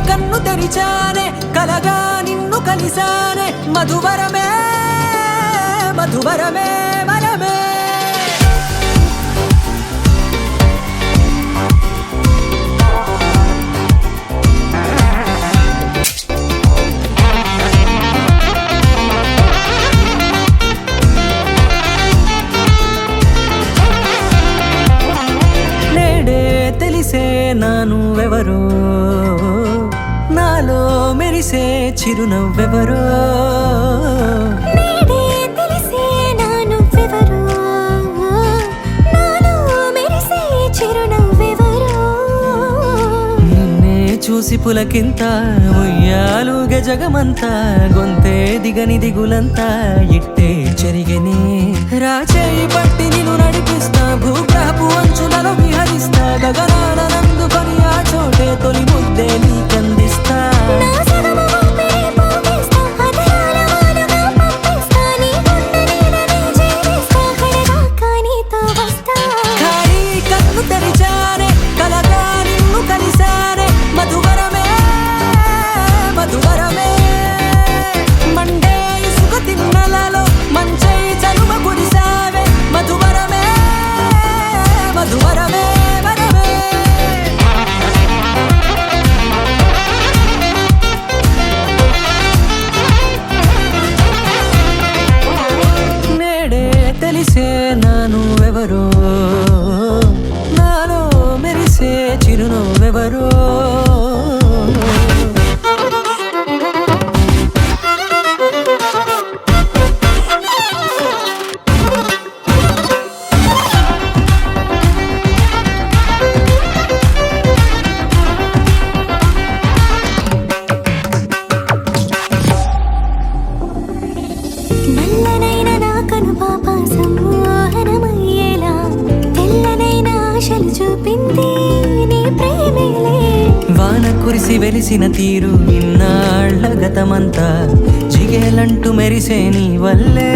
కన్ను తెరిచానే కలగా నిన్ను కలిసానే మధువరమే మధువరమే మనమే తెలిసే నానువెవరో నాలో మెరిసే చిరునవ్వెవరో తెలిసే నానువెవరో నాలో మెరిసే చిరునవ్వెవరో నిన్నే చూసి పులకింత ఉయ్యాలుగ జగమంతా గొంతే దిగని దిగులంతా ఇట్టే చెరిగెనే రాచేయి పట్టి నిన్ను నడిపిస్తా భూగ్రహపు అంచులలో విహరిస్తా గగనాల నందుకొని ఆ చోటే తొలి ముద్దే నీకందిస్తా ఖాళీ కన్ను తెరిచానే కలగా నిన్ను కలిసానే మధువరమే మధువరమే మండే ఇసుక తిన్నలలో మంచై చలువ కురిసావే మధువరమే మధువరమే వరమే నేడే తెలిసే నానువెవరో నాలో మెరిసే చిరునవ్వెవరో నల్లనైన నా కనుపాప సమ్మోహనమయ్యేలా తెల్లనైన ఆశలు చూపింది నీ ప్రేమేలే వాన కురిసి వెలిసిన తీరు ఇన్నాళ్ల గతమంతా జిగేలంటూ మెరిసే నీ వల్లే